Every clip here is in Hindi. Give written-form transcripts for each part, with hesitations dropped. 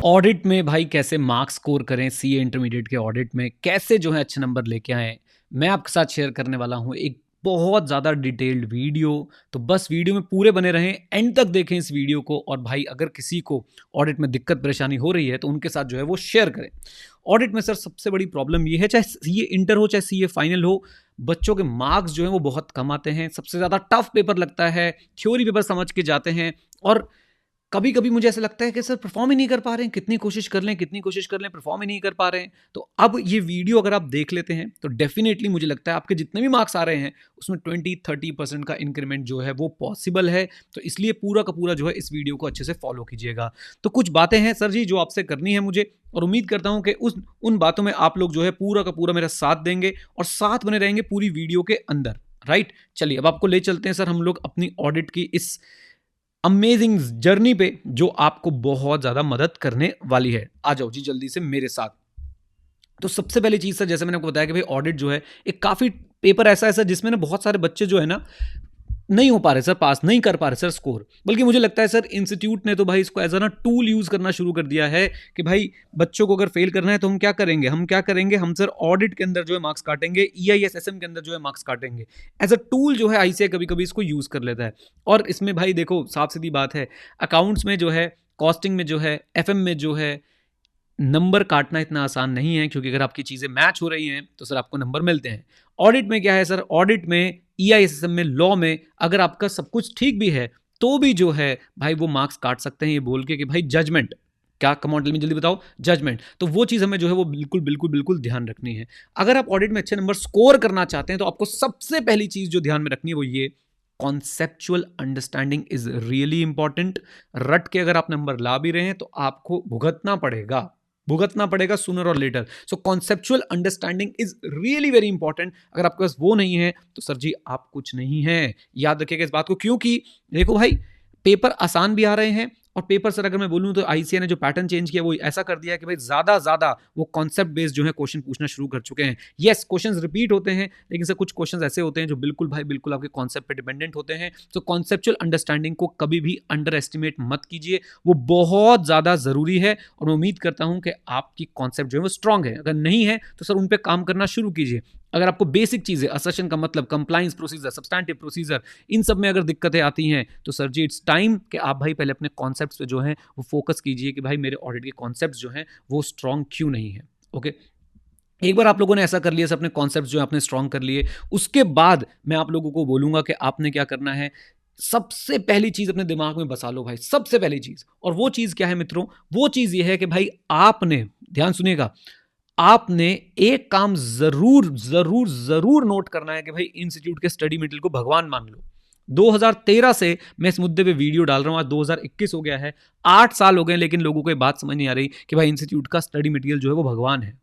ऑडिट में भाई कैसे मार्क्स स्कोर करें, सीए इंटरमीडिएट के ऑडिट में कैसे जो है अच्छे नंबर लेके आएँ, मैं आपके साथ शेयर करने वाला हूँ एक बहुत ज़्यादा डिटेल्ड वीडियो। तो बस वीडियो में पूरे बने रहें, एंड तक देखें इस वीडियो को। और भाई अगर किसी को ऑडिट में दिक्कत परेशानी हो रही है तो उनके साथ जो है वो शेयर करें। ऑडिट में सर सबसे बड़ी प्रॉब्लम ये है, चाहे सीए इंटर हो चाहे सीए फाइनल हो, बच्चों के मार्क्स जो हैं वो बहुत कम आते हैं। सबसे ज़्यादा टफ पेपर लगता है, थ्योरी पेपर समझ के जाते हैं। और कभी कभी मुझे ऐसा लगता है कि सर परफॉर्म ही नहीं कर पा रहे हैं, कितनी कोशिश कर लें कितनी कोशिश कर लें, परफॉर्म ही नहीं कर पा रहे हैं। तो अब ये वीडियो अगर आप देख लेते हैं तो डेफिनेटली मुझे लगता है आपके जितने भी मार्क्स आ रहे हैं उसमें 20-30% का इंक्रीमेंट जो है वो पॉसिबल है। तो इसलिए पूरा का पूरा जो है इस वीडियो को अच्छे से फॉलो कीजिएगा। तो कुछ बातें हैं सर जी जो आपसे करनी है मुझे, और उम्मीद करता हूं कि उन बातों में आप लोग जो है पूरा का पूरा मेरा साथ देंगे और साथ बने रहेंगे पूरी वीडियो के अंदर। राइट, चलिए अब आपको ले चलते हैं सर हम लोग अपनी ऑडिट की इस अमेजिंग जर्नी पे जो आपको बहुत ज्यादा मदद करने वाली है। आ जाओ जी जल्दी से मेरे साथ। तो सबसे पहली चीज सर, जैसे मैंने आपको बताया कि भाई ऑडिट जो है एक काफी पेपर ऐसा है सर जिसमें ना बहुत सारे बच्चे जो है ना नहीं हो पा रहे सर, पास नहीं कर पा रहे सर स्कोर। बल्कि मुझे लगता है सर इंस्टीट्यूट ने तो भाई इसको एज ना टूल यूज करना शुरू कर दिया है कि भाई बच्चों को अगर फेल करना है तो हम सर ऑडिट के अंदर जो है मार्क्स काटेंगे, EISSM के अंदर जो है मार्क्स काटेंगे। एज अ टूल जो है ICAI कभी कभी इसको यूज कर लेता है। और इसमें भाई देखो साफ सीधी बात है, अकाउंट्स में जो है, कॉस्टिंग में जो है, FM में जो है, नंबर काटना इतना आसान नहीं है, क्योंकि अगर आपकी चीज़ें मैच हो रही हैं तो सर आपको नंबर मिलते हैं। ऑडिट में क्या है सर, ऑडिट में EISSM में, लॉ में अगर आपका सब कुछ ठीक भी है तो भी जो है भाई वो मार्क्स काट सकते हैं ये बोल के कि भाई जजमेंट, क्या मॉडल में जल्दी बताओ, जजमेंट। तो वो चीज़ हमें जो है वो बिल्कुल बिल्कुल बिल्कुल ध्यान रखनी है। अगर आप ऑडिट में अच्छे नंबर स्कोर करना चाहते हैं तो आपको सबसे पहली चीज़ जो ध्यान में रखनी है वो ये, conceptual understanding is really important. रट के अगर आप नंबर ला भी रहे हैं तो आपको भुगतना पड़ेगा सूनर और later. So conceptual understanding is really very important. अगर आपके पास वो नहीं है तो सर जी आप कुछ नहीं है। याद रखिएगा इस बात को, क्योंकि देखो भाई पेपर आसान भी आ रहे हैं, और पेपर सर अगर मैं बोलूं तो ICAI ने जो पैटर्न चेंज किया वो ऐसा कर दिया है कि भाई ज्यादा वो कॉन्सेप्ट बेस्ड जो है क्वेश्चन पूछना शुरू कर चुके हैं। यस, क्वेश्चंस रिपीट होते हैं, लेकिन सर कुछ क्वेश्चंस ऐसे होते हैं जो बिल्कुल भाई बिल्कुल आपके कॉन्सेप्ट पे डिपेंडेंट होते हैं। तो कॉन्सेप्चुअल अंडरस्टैंडिंग को कभी भी अंडर एस्टिमेट मत कीजिए, वो बहुत ज्यादा जरूरी है। और मैं उम्मीद करता हूं कि आपकी कॉन्सेप्ट जो है वो स्ट्रांग है। अगर नहीं है तो सर उन पर काम करना शुरू कीजिए। अगर आपको बेसिक चीजें, असर्शन का मतलब, कंप्लाइंस प्रोसीजर, सब्सटैंटिव प्रोसीजर, इन सब में अगर दिक्कतें आती हैं तो सर जी इट्स टाइम कि आप भाई पहले अपने कॉन्सेप्ट्स पे जो है वो फोकस कीजिए कि भाई मेरे ऑडिट के कॉन्सेप्ट्स जो हैं वो स्ट्रांग क्यों नहीं है। ओके, एक बार आप लोगों ने ऐसा कर लिया, अपने कॉन्सेप्ट्स जो आपने स्ट्रांग कर लिए, उसके बाद मैं आप लोगों को बोलूंगा कि आपने क्या करना है। सबसे पहली चीज अपने दिमाग में बसा लो भाई, सबसे पहली चीज। और वो चीज क्या है मित्रों, वो चीज ये है कि भाई आपने, ध्यान सुनिएगा, आपने एक काम जरूर जरूर जरूर नोट करना है कि भाई इंस्टीट्यूट के स्टडी मटेरियल को भगवान मान लो। 2013 से मैं इस मुद्दे पे वीडियो डाल रहा हूं, आज 2021 हो गया है, 8 साल हो गए, लेकिन लोगों को ये बात समझ नहीं आ रही कि भाई इंस्टीट्यूट का स्टडी मटेरियल जो है वो भगवान है।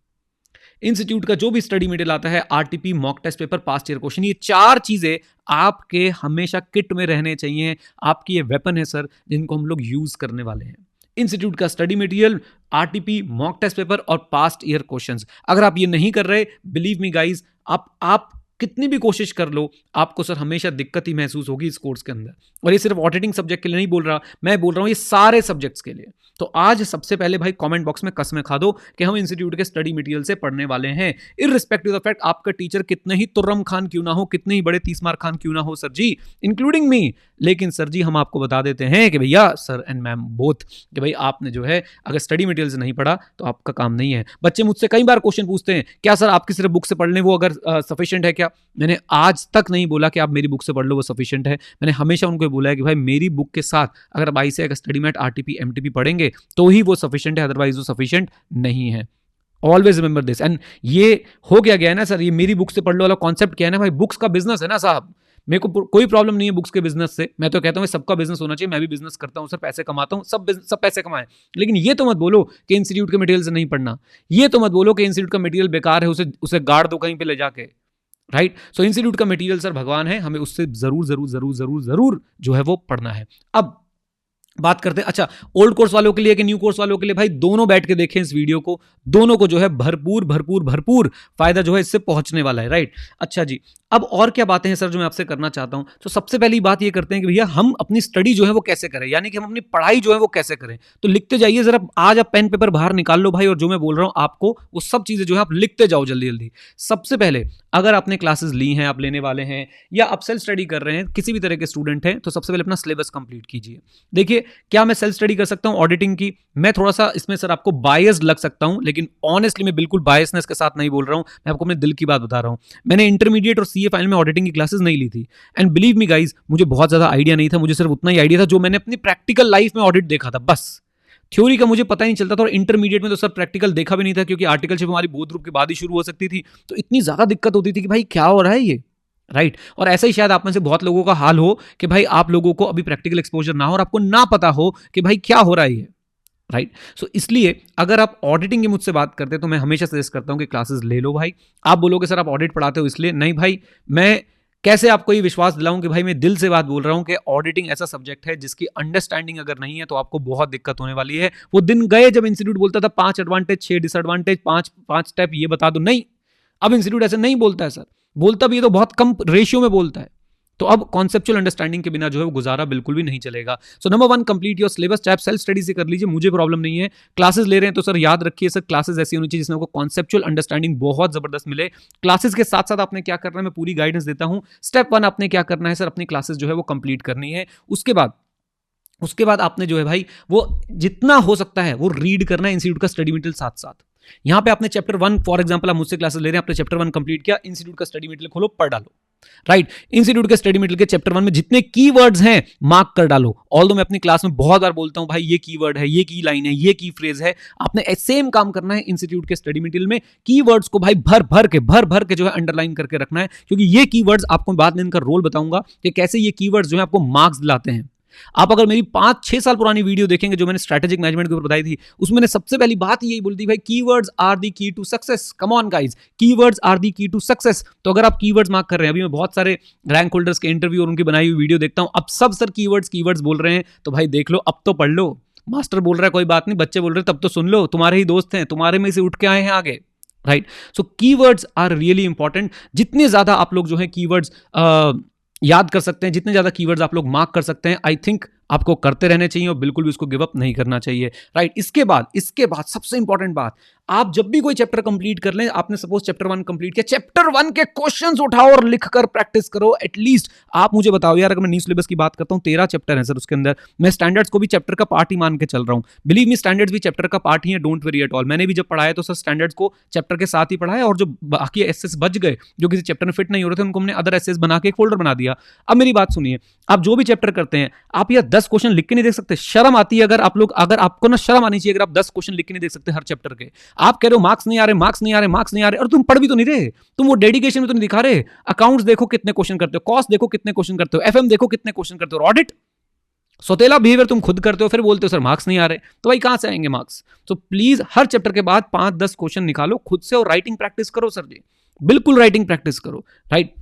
इंस्टीट्यूट का जो भी स्टडी मटेरियल आता है, RTP, mock test paper, past year question, ये 4 चीजें आपके हमेशा किट में रहने चाहिए। आपकी ये वेपन है सर जिनको हम लोग यूज करने वाले हैं। इंस्टीट्यूट का study material, RTP, mock test paper और पास्ट ईयर क्वेश्चंस। अगर आप ये नहीं कर रहे, बिलीव मी गाइज, आप कितनी भी कोशिश कर लो, आपको सर हमेशा दिक्कत ही महसूस होगी इस कोर्स के अंदर। और ये सिर्फ ऑडिटिंग सब्जेक्ट के लिए नहीं बोल रहा, मैं बोल रहा हूं ये सारे सब्जेक्ट्स के लिए। तो आज सबसे पहले भाई कमेंट बॉक्स में कसमें खा दो कि हम इंस्टीट्यूट के स्टडी मटेरियल से पढ़ने वाले हैं, इररिस्पेक्टिव ऑफ फैक्ट आपका टीचर कितने ही तुर्रम खान क्यों ना हो, कितने ही बड़े 30 मार खान क्यों ना हो सर जी, इंक्लूडिंग मी। लेकिन सर जी हम आपको बता देते हैं कि भैया, सर एंड मैम बोथ, कि भाई आपने जो है अगर स्टडी मटेरियल से नहीं पढ़ा तो आपका काम नहीं है। बच्चे मुझसे कई बार क्वेश्चन पूछते हैं, क्या सर आपकी सिर्फ बुक से पढ़ लें वो अगर सफिशिएंट है क्या? मैंने आज तक नहीं बोला कि आप मेरी बुक से पढ़ लो वो सफिशिएंट है। मैंने हमेशा उनको बोला है कि भाई मेरी बुक के साथ अगर आप ICAI का स्टडी मैट, RTP, MTP पढ़ेंगे तो ही वो सफिशिएंट है, अदरवाइज वो सफिशिएंट नहीं है। Always remember this. एंड ये हो गया है ना सर, ये मेरी बुक से पढ़ लो वाला कॉन्सेप्ट क्या है ना भाई, बुक्स का बिजनेस है ना साहब। मेरे को कोई प्रॉब्लम नहीं है बुक्स के बिजनेस से, मैं तो कहता हूँ सबका बिजनेस होना चाहिए। मैं भी बिजनेस करता हूँ सर, पैसे कमाता हूँ, सब पैसे कमाएं। लेकिन ये तो मत बोलो कि इंस्टीट्यूट के मटेरियल से नहीं पढ़ना, ये तो मत बोलो कि इंस्टीट्यूट का मटेरियल बेकार है, उसे गाड़ दो कहीं पे ले जाके। राइट, सो इंस्टीट्यूट का मटेरियल सर भगवान है, हमें उससे जरूर जरूर जरूर जरूर जरूर जो है वो पढ़ना है। अब बात करते हैं अच्छा ओल्ड कोर्स वालों के लिए कि न्यू कोर्स वालों के लिए, भाई दोनों बैठ के देखें इस वीडियो को, दोनों को जो है भरपूर भरपूर भरपूर फायदा जो है इससे पहुंचने वाला है, राइट। अच्छा जी, अब और क्या बातें हैं सर जो मैं आपसे करना चाहता हूं। तो सबसे पहली बात ये करते हैं कि भैया हम अपनी स्टडी जो है वो कैसे करें, यानी कि हम अपनी पढ़ाई जो है वो कैसे करें। तो लिखते जाइए जरा, आज आप पेन पेपर बाहर निकाल लो भाई, और जो मैं बोल रहा हूं आपको वो सब चीजें जो है आप लिखते जाओ जल्दी जल्दी। सबसे पहले अगर आपने क्लासेस ली हैं, आप लेने वाले हैं, या आप सेल्फ स्टडी कर रहे हैं, किसी भी तरह के स्टूडेंट हैं, तो सबसे पहले अपना सिलेबस कंप्लीट कीजिए। देखिए क्या मैं सेल्फ स्टडी कर सकता हूं ऑडिटिंग की, मैं थोड़ा सा इसमें सर आपको बायस्ड लग सकता हूं, लेकिन ऑनेस्टली मैं बिल्कुल बायसनेस के साथ नहीं बोल रहा हूं, मैं आपको अपने दिल की बात बता रहा हूं। मैंने इंटरमीडिएट और सीए फाइनल में ऑडिटिंग की क्लासेस नहीं ली थी, एंड बिलीव मी गाइज मुझे बहुत ज्यादा आइडिया नहीं था, मुझे सिर्फ उतना ही आइडिया था जो मैंने अपनी प्रैक्टिकल लाइफ में ऑडिट देखा था, बस थ्योरी का मुझे पता ही नहीं चलता था। और इंटरमीडिएट में तो सर प्रैक्टिकल देखा भी नहीं था, क्योंकि आर्टिकलशिप हमारी बोध ग्रुप के बाद ही शुरू हो सकती थी, तो इतनी ज्यादा दिक्कत होती थी कि भाई क्या हो रहा है ये, राइट। और ऐसा ही शायद आप में से बहुत लोगों का हाल हो कि भाई आप लोगों को अभी प्रैक्टिकल एक्सपोजर ना हो और आपको ना पता हो कि भाई क्या हो रहा है, राइट। सो इसलिए अगर आप ऑडिटिंग की मुझसे बात करते हैं तो मैं हमेशा सजेस्ट करता हूं कि क्लासेस ले लो भाई। आप बोलोगे सर आप ऑडिट पढ़ाते हो इसलिए, नहीं भाई, मैं कैसे आपको ये विश्वास दिलाऊं कि भाई मैं दिल से बात बोल रहा हूं कि ऑडिटिंग ऐसा सब्जेक्ट है जिसकी अंडरस्टैंडिंग अगर नहीं है तो आपको बहुत दिक्कत होने वाली है। वो दिन गए जब इंस्टीट्यूट बोलता था 5 एडवांटेज 6 डिसएडवांटेज, 5 स्टेप ये बता दो, नहीं, अब इंस्टीट्यूट ऐसे नहीं बोलता है सर, बोलता भी है तो बहुत कम रेशियो में बोलता है। तो अब कॉन्सेप्चुअल अंडरस्टैंडिंग के बिना जो है वो गुजारा बिल्कुल भी नहीं चलेगा। So number 1, complete your syllabus, चाहे आप सेल्फ स्टडी से कर लीजिए, मुझे प्रॉब्लम नहीं है। क्लासेस ले रहे हैं तो सर याद रखिए सर, क्लासेस ऐसी होनी चाहिए जिसमें आपको कॉन्सेप्चुअल अंडरस्टैंडिंग बहुत जबरदस्त मिले। क्लासेस के साथ साथ आपने क्या करना है मैं पूरी गाइडेंस देता हूं। स्टेप 1 आपने क्या करना है सर, अपनी क्लासेस जो है वो कंप्लीट करनी है। उसके बाद आपने जो है भाई वो जितना हो सकता है वो रीड करना है इंस्टीट्यूट का स्टडी मटेरियल साथ साथ। यहां पे आपने चैप्टर 1 फॉर एग्जांपल आप मुझसे क्लासेस ले रहे हैं, आपने चैप्टर 1 कंप्लीट किया, इंस्टीट्यूट का स्टडी मटेरियल खोलो, पढ़ डालो, राइट। इंस्टीट्यूट के स्टडी मटेरियल के चैप्टर 1 में जितने कीवर्ड्स हैं मार्क कर डालो। ऑल्दो मैं अपनी क्लास में बहुत बार बोलता हूं भाई ये कीवर्ड है, ये की लाइन है, ये की फ्रेज है, आपने सेम काम करना है इंस्टीट्यूट के स्टडी मटेरियल में। कीवर्ड्स को भाई भर भर के जो है अंडरलाइन करके रखना है, क्योंकि ये कीवर्ड्स आपको बाद में इनका रोल बताऊंगा कि कैसे ये कीवर्ड्स जो है आपको मार्क्स दिलाते हैं। आप अगर मेरी 5-6 साल पुरानी वीडियो देखेंगे जो मैंने स्ट्रेटेजिक मैनेजमेंट के ऊपर बताई थी, उसमें मैंने सबसे पहली बात यही बोली थी भाई keywords are the key to success. Come on guys, keywords are the key to success. तो अगर आप कीवर्ड्स मार्क कर रहे हैं, अभी मैं बहुत सारे रैंक होल्डर्स के इंटरव्यू और उनकी बनाई हुई वीडियो देखता हूं, अब सब सर कीवर्ड्स बोल रहे हैं, तो भाई देख लो, अब तो पढ़ लो। मास्टर बोल रहा है कोई बात नहीं, बच्चे बोल रहे हैं तब तो सुन लो, तुम्हारे ही दोस्त हैं, तुम्हारे में से उठ के आए हैं आगे, right. So keywords are really important. जितने ज्यादा आप लोग जो है कीवर्ड्स याद कर सकते हैं, जितने ज्यादा कीवर्ड्स आप लोग मार्क कर सकते हैं, आई थिंक आपको करते रहने चाहिए और बिल्कुल भी उसको गिव अप नहीं करना चाहिए, राइट। इसके बाद सबसे इंपॉर्टेंट बात, आप जब भी कोई चैप्टर कंप्लीट कर लें, आपने सपोज चैप्टर 1 कंप्लीट किया, चैप्टर 1 के क्वेश्चंस उठाओ और लिखकर प्रैक्टिस करो एटलीस्ट। आप मुझे बताओ यार, अगर मैं न्यू सिलेबस की बात करता हूं, 13 चैप्टर है सर, उसके अंदर मैं स्टैंडर्ड्स को भी चैप्टर का पार्ट ही मान के चल रहा हूं। बिलीव मी, स्टैंडर्ड्स भी चैप्टर का पार्ट ही है, डोंट वरी एट ऑल। मैंने भी जब पढ़ाया तो सर स्टैंडर्ड्स को चैप्टर के साथ ही पढ़ाया, और जो बाकी एसेस बच गए जो किसी चैप्टर में फिट नहीं हो रहे थे, उनको हमने अदर एसेस बना के एक फोल्डर बना दिया। अब मेरी बात सुनिए, आप जो भी चैप्टर करते हैं, आप यह 10 क्वेश्चन लिख के नहीं देख सकते? शर्म आती है अगर आपको ना शर्म आनी चाहिए अगर आप 10 क्वेश्चन लिख के नहीं देख सकते हर चैप्टर के। आप कह रहे हो मार्क्स नहीं आ रहे, और तुम पढ़ भी तो नहीं रहे, तुम वो डेडिकेशन में तो नहीं दिखा रहे। अकाउंट्स देखो कितने क्वेश्चन करते हो, कॉस्ट देखो कितने क्वेश्चन करते हो, एफएम देखो कितने क्वेश्चन करते हो, ऑडिट सोतेला बिहेवियर तुम खुद करते हो, फिर बोलते हो सर मार्क्स नहीं आ रहे, तो भाई कहां से आएंगे मार्क्स? तो प्लीज हर चैप्टर के बाद 5-10 क्वेश्चन निकालो खुद से और राइटिंग प्रैक्टिस करो सर जी, बिल्कुल राइटिंग प्रैक्टिस करो, राइट।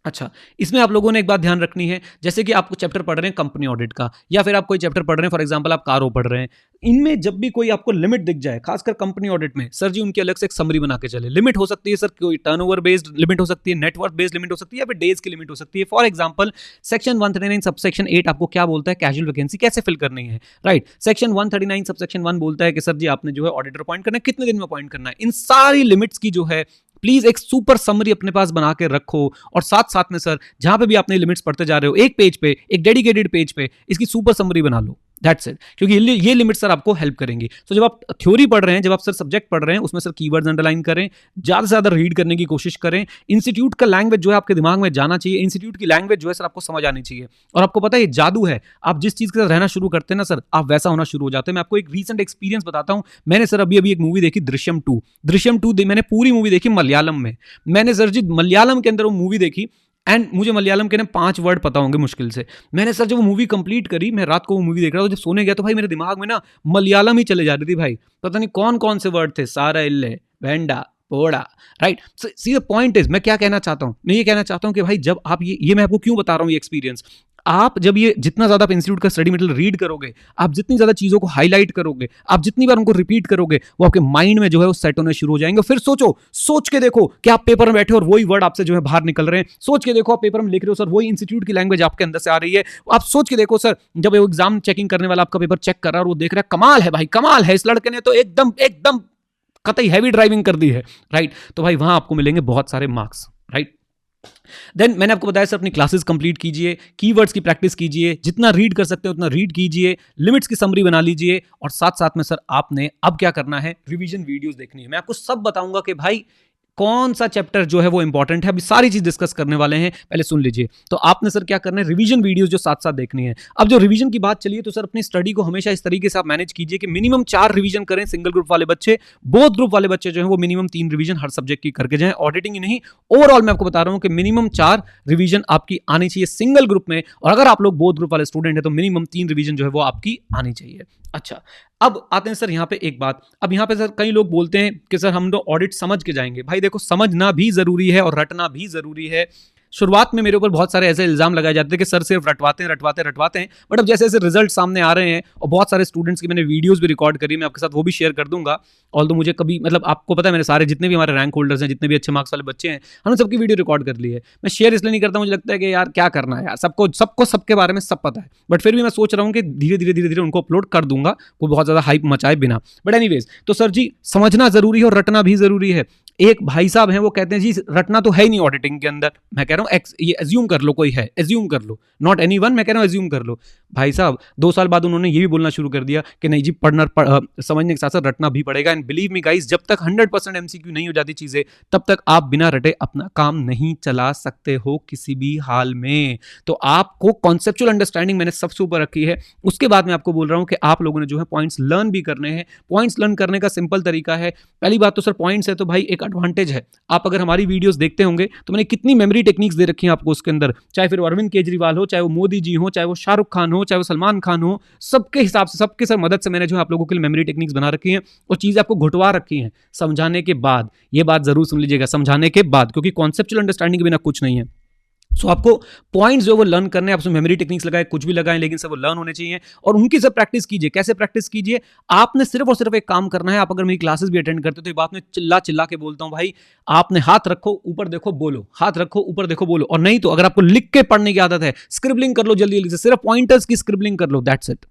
अच्छा, इसमें आप लोगों ने एक बात ध्यान रखनी है, जैसे कि आप कुछ चैप्टर पढ़ रहे हैं कंपनी ऑडिट का, या फिर आप कोई चैप्टर पढ़ रहे हैं, फॉर एग्जांपल आप कारो पढ़ रहे हैं, इनमें जब भी कोई आपको लिमिट दिख जाए, खासकर कंपनी ऑडिट में, सर जी उनकी अलग से एक समरी बना के चले। लिमिट हो सकती है सर कोई टर्नओवर बेस्ड लिमिट हो सकती है, नेटवर्थ बेस्ड लिमिट हो सकती है, या फिर डेज की लिमिट हो सकती है। फॉर एग्जांपल सेक्शन 139 सबसेक्शन 8 आपको क्या बोलता है, कैजुअल वैकेंसी कैसे फिल करनी है, राइट। सेक्शन 139 सबसेक्शन 1 बोलता है कि सर जी आपने जो है ऑडिटर अपॉइंट करना है, कितने दिन में अपॉइंट करना है। इन सारी लिमिट्स की जो है प्लीज एक सुपर समरी अपने पास बना के रखो, और साथ साथ में सर जहां पे भी आपने लिमिट्स पढ़ते जा रहे हो, एक पेज पे, एक डेडिकेटेड पेज पे इसकी सुपर समरी बना लो, दैट्स इट। क्योंकि ये लिमिट सर आपको हेल्प करेंगी। तो जब आप थ्योरी पढ़ रहे हैं, जब आप सर सब्जेक्ट पढ़ रहे हैं, उसमें सर कीवर्ड्स अंडरलाइन करें, ज्यादा से ज्यादा रीड करने की कोशिश करें। इंस्टीट्यूट का लैंग्वेज जो है आपके दिमाग में जाना चाहिए, इंस्टीट्यूट की लैंग्वेज जो है सर आपको समझ आनी चाहिए। और आपको पता है ये जादू है, आप जिस चीज के साथ रहना शुरू करते हैं ना सर, आप वैसा होना शुरू हो जाते हैं। मैं आपको एक रीसेंट एक्सपीरियंस बताता हूं। मैंने सर अभी एक मूवी देखी, दृश्यम 2 मैंने पूरी मूवी देखी मलयालम में। मैंने सर जी मलयालम के अंदर वो मूवी देखी, एंड मुझे मलयालम के ना 5 वर्ड पता होंगे मुश्किल से। मैंने सर जब वो मूवी कंप्लीट करी, मैं रात को वो मूवी देख रहा था, जब सोने गया तो भाई मेरे दिमाग में ना मलयालम ही चले जा रही थी भाई, पता नहीं कौन कौन से वर्ड थे, सारा इल्ले वेंडा पोड़ा, right. See the point is, मैं क्या कहना चाहता हूं, मैं ये कहना चाहता हूं कि भाई जब आप ये मैं आपको क्यों बता रहा हूं ये एक्सपीरियंस, आप जब ये जितना ज्यादा आप इंस्टीट्यूट का स्टडी मटेरियल रीड करोगे, आप जितनी ज्यादा चीजों को हाईलाइट करोगे, आप जितनी बार उनको रिपीट करोगे, वो आपके माइंड में जो है वो सेट होने शुरू हो जाएंगे। फिर सोचो, सोच के देखो कि आप पेपर में बैठे हो और वही वर्ड आपसे जो है बाहर निकल रहे हैं। सोच के देखो, आप पेपर में लिख रहे हो सर, वही इंस्टीट्यूट की लैंग्वेज आपके अंदर से आ रही है। आप सोच के देखो सर, जब एग्जाम चेकिंग करने वाला आपका पेपर चेक कर रहा है और वो देख रहा है कमाल है भाई, कमाल है, इस लड़के ने तो एकदम एकदम कतई हैवी ड्राइविंग कर दी है, राइट। तो भाई वहां आपको मिलेंगे बहुत सारे मार्क्स, राइट। देन मैंने आपको बताया सर, अपनी क्लासेस कंप्लीट कीजिए, कीवर्ड्स की प्रैक्टिस कीजिए, जितना रीड कर सकते हो उतना रीड कीजिए, लिमिट्स की समरी बना लीजिए, और साथ साथ में सर आपने अब क्या करना है, रिवीजन वीडियोस देखनी है। मैं आपको सब बताऊंगा कि भाई कौन सा चैप्टर जो है वो इंपॉर्टेंट है, अभी सारी चीज डिस्कस करने वाले हैं, पहले सुन लीजिए। तो आपने सर क्या करना है, रिवीजन वीडियोस जो साथ साथ देखनी है। अब जो रिवीजन की बात चलिए, तो सर अपनी स्टडी को हमेशा इस तरीके से आप मैनेज कीजिए कि मिनिमम 4 रिवीजन करें सिंगल ग्रुप वाले बच्चे, बोथ ग्रुप वाले बच्चे जो है वो मिनिमम 3 रिवीजन हर सब्जेक्ट की करके जाएं, ऑडिटिंग ही नहीं, ओवरऑल मैं आपको बता रहा हूं कि मिनिमम 4 रिवीजन आपकी आनी चाहिए सिंगल ग्रुप में, और अगर आप लोग बोथ ग्रुप वाले स्टूडेंट है तो मिनिमम 3 रिवीजन जो है वो आपकी आनी चाहिए। अच्छा, अब आते हैं सर यहाँ पे एक बात। अब यहाँ पे सर कई लोग बोलते हैं कि सर हम लोग ऑडिट समझ के जाएंगे। भाई देखो, समझना भी जरूरी है और रटना भी जरूरी है। शुरुआत में मेरे ऊपर बहुत सारे ऐसे इल्जाम लगाए जाते हैं कि सर सिर्फ रटवाते हैं, बट अब जैसे जैसे रिजल्ट सामने आ रहे हैं, और बहुत सारे स्टूडेंट्स की मैंने वीडियोस भी रिकॉर्ड करी, मैं आपके साथ वो भी शेयर कर दूंगा। ऑल्दो मुझे कभी, मतलब आपको पता है, मैंने सारे जितने भी हमारे रैंक होल्डर्स हैं, जितने भी अच्छे मार्क्स वाले बच्चे हैं, हमने सबकी वीडियो रिकॉर्ड कर ली है। मैं शेयर इसलिए नहीं करता, मुझे लगता है कि यार क्या करना है यार, सबको सबके बारे में सब पता है, बट फिर भी मैं सोच रहा हूँ कि धीरे धीरे उनको अपलोड कर दूंगा, वो बहुत ज्यादा हाइप मचाए बिना। बट एनीवेज, तो सर जी समझना जरूरी है और रटना भी जरूरी है। एक भाई साहब हैं, वो कहते हैं जी रटना तो है ही नहीं ऑडिटिंग के अंदर। मैं कह रहा हूँ ये एज्यूम कर लो, कोई है, एज्यूम कर लो, नॉट एनीवन, मैं कह रहा हूँ एज्यूम कर लो। भाई साहब 2 साल बाद उन्होंने ये भी बोलना शुरू कर दिया कि नहीं जी, समझने के साथ साथ रटना भी पड़ेगा। एंड बिलीव मी गाइस, जब तक 100% एमसीक्यू नहीं हो जाती चीजें, तब तक आप बिना रटे अपना काम नहीं चला सकते हो किसी भी हाल में। तो आपको कॉन्सेप्चुअल अंडरस्टैंडिंग मैंने सबसे ऊपर रखी है। उसके बाद मैं आपको बोल रहा हूं कि आप लोगों ने जो है पॉइंट्स लर्न भी करने हैं। पॉइंट्स लर्न करने का सिंपल तरीका है, पहली बात तो सर पॉइंट्स है तो भाई एक एडवांटेज है। आप अगर हमारी वीडियोस देखते होंगे तो मैंने कितनी मेमोरी टेक्निक्स दे रखी हैं आपको उसके अंदर, चाहे फिर अरविंद केजरीवाल हो, चाहे वो मोदी जी हो, चाहे वो शाहरुख खान हो, चाहे वो सलमान खान हो, सबके हिसाब से, सबके सर मदद से मैंने जो है आप लोगों के लिए मेमोरी टेक्निक्स बना रखी हैं और चीजें आपको घुटवा रखी हैं समझाने के बाद। ये बात जरूर सुन लीजिएगा, समझाने के बाद, क्योंकि कॉन्सेप्चुअल अंडरस्टैंडिंग के बिना कुछ नहीं है। सो आपको पॉइंट्स जो वो लर्न करने हैं, आप उसमें मेमोरी टेक्निक्स लगाए, कुछ भी लगाएं, लेकिन सब वो लर्न होने चाहिए और उनकी सब प्रैक्टिस कीजिए। कैसे प्रैक्टिस कीजिए? आपने सिर्फ और सिर्फ एक काम करना है। आप अगर मेरी क्लासेस भी अटेंड करते हो तो ये बात मैं चिल्ला चिल्ला के बोलता हूं भाई, आपने हाथ रखो ऊपर देखो बोलो, हाथ रखो ऊपर देखो बोलो। और नहीं तो अगर आपको लिख के पढ़ने की आदत है, स्क्रिबलिंग कर लो जल्दी जल्दी से, सिर्फ पॉइंटर्स की स्क्रिबलिंग कर लो, दैट्स इट,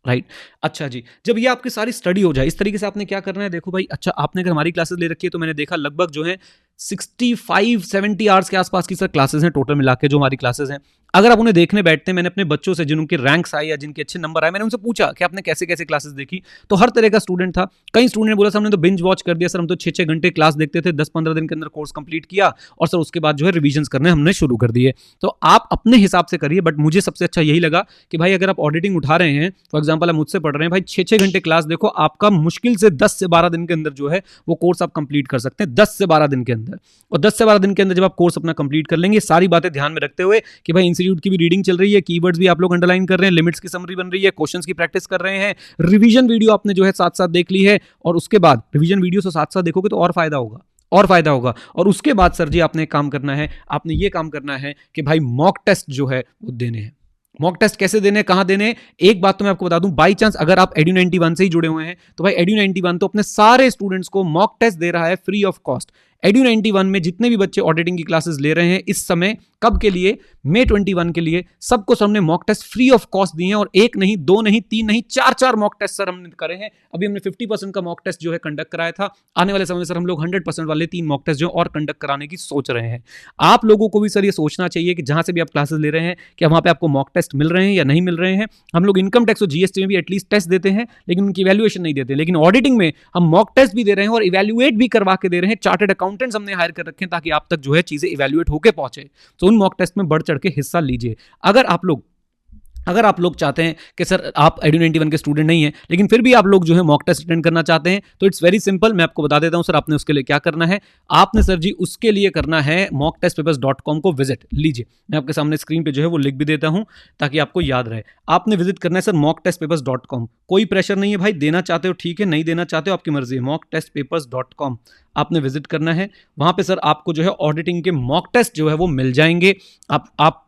राइट। अच्छा जी, जब ये आपकी सारी स्टडी हो जाए, इस तरीके से आपने क्या करना है, देखो भाई, अच्छा आपने अगर हमारी क्लासेस ले रखी है तो मैंने देखा लगभग जो है 65-70 आवर्स के आसपास की सर क्लासेस हैं टोटल मिला के, जो हमारी क्लासेस हैं। अगर आप उन्हें देखने बैठते हैं, मैंने अपने बच्चों से जिनके रैंक्स आए या जिनके अच्छे नंबर आए, मैंने उनसे पूछा कि आपने कैसे कैसे क्लासेस देखी, तो हर तरह का स्टूडेंट था। कई स्टूडेंट ने बोला सर हमने तो बिंज वॉच कर दिया सर, हम तो 6-6 घंटे क्लास देखते थे, 10-15 दिन के अंदर कोर्स कंप्लीट किया और सर उसके बाद जो है रिविजन करने हमने शुरू कर दिए। तो आप अपने हिसाब से करिए, बट मुझे सबसे अच्छा यही लगा कि भाई अगर आप ऑडिटिंग उठा रहे हैं, फॉर एग्जाम्पल आप मुझसे पढ़ रहे हैं भाई, 6-6 घंटे क्लास देखो, आपका मुश्किल से 10 से 12 दिन के अंदर जो है वो कोर्स आप कंप्लीट कर सकते हैं, 10 से 12 दिन के अंदर। और 10 से 12 दिन के अंदर जब आप कोर्स अपना कंप्लीट कर लेंगे, सारी बातें ध्यान में रखते हुए कि भाई इंस्टीट्यूट की भी रीडिंग चल रही है, कीवर्ड्स भी आप लोग अंडरलाइन कर रहे हैं, लिमिट्स की समरी बन रही है, क्वेश्चंस की प्रैक्टिस कर रहे हैं, रिवीजन वीडियो आपने जो है साथ साथ देख ली है, और उसके बाद रिवीजन वीडियो से साथ साथ देखोगे तो और फायदा होगा, और फायदा होगा। और उसके बाद सर जी आपने एक काम करना है, आपने ये काम करना है कि भाई मॉक टेस्ट जो है वो देने हैं। मॉक टेस्ट कैसे देने, कहां देने, एक बात तो मैं आपको बता दूं, बाई चांस अगर आप एड्यू 91 से ही जुड़े हुए हैं तो भाई एड्यू 91 तो अपने सारे स्टूडेंट्स को मॉक टेस्ट दे रहा है फ्री ऑफ कॉस्ट। एड्यू 91 में जितने भी बच्चे ऑडिटिंग की क्लासेस ले रहे हैं इस समय, कब के लिए, मई 21 के लिए, सबको हमने mock test free of cost दिए हैं। और एक नहीं, दो नहीं, तीन नहीं, 4 मॉक टेस्ट सर हमने करे हैं। अभी हमने 50% का मॉक टेस्ट जो है कंडक्ट कराया था। आने वाले समय में सर हम लोग 100% वाले 3 मॉक टेस्ट जो और कंडक्ट कराने की सोच रहे हैं। आप लोगों को भी सर ये सोचना चाहिए कि जहां से भी आप क्लासेस ले रहे हैं, कि वहां पे आपको मॉक टेस्ट मिल रहे हैं या नहीं मिल रहे हैं। हम लोग इनकम टैक्स और जीएसटी में भी एटलीस्ट टेस्ट देते हैं, लेकिन उनकी इवैल्यूएशन नहीं देते, लेकिन ऑडिटिंग में हम मॉक टेस्ट भी दे रहे हैं और इवैल्यूएट भी करवा के दे रहे हैं। चार्टर्ड अकाउंटेंट्स हमने हायर कर रखे हैं ताकि आप तक जो है चीजें इवैल्यूएट होकर पहुंचे। तो उन मॉक टेस्ट में बढ़ चढ़ के हिस्सा लीजिए। अगर आप लोग चाहते हैं कि सर आप एड्यू 91 के स्टूडेंट नहीं हैं, लेकिन फिर भी आप लोग जो है मॉक टेस्ट अटेंड करना चाहते हैं, तो इट्स वेरी सिंपल, मैं आपको बता देता हूं सर आपने उसके लिए क्या करना है। आपने सर जी उसके लिए करना है mocktestpapers.com को विजिट लीजिए। मैं आपके सामने स्क्रीन पे जो है वो लिख भी देता हूं ताकि आपको याद रहे। आपने विजिट करना है सर mocktestpapers.com। कोई प्रेशर नहीं है भाई, देना चाहते हो ठीक है, नहीं देना चाहते हो आपकी मर्जी है। mocktestpapers.com आपने विजिट करना है। वहां पे सर आपको जो है ऑडिटिंग के मॉक टेस्ट जो है वो मिल जाएंगे। आप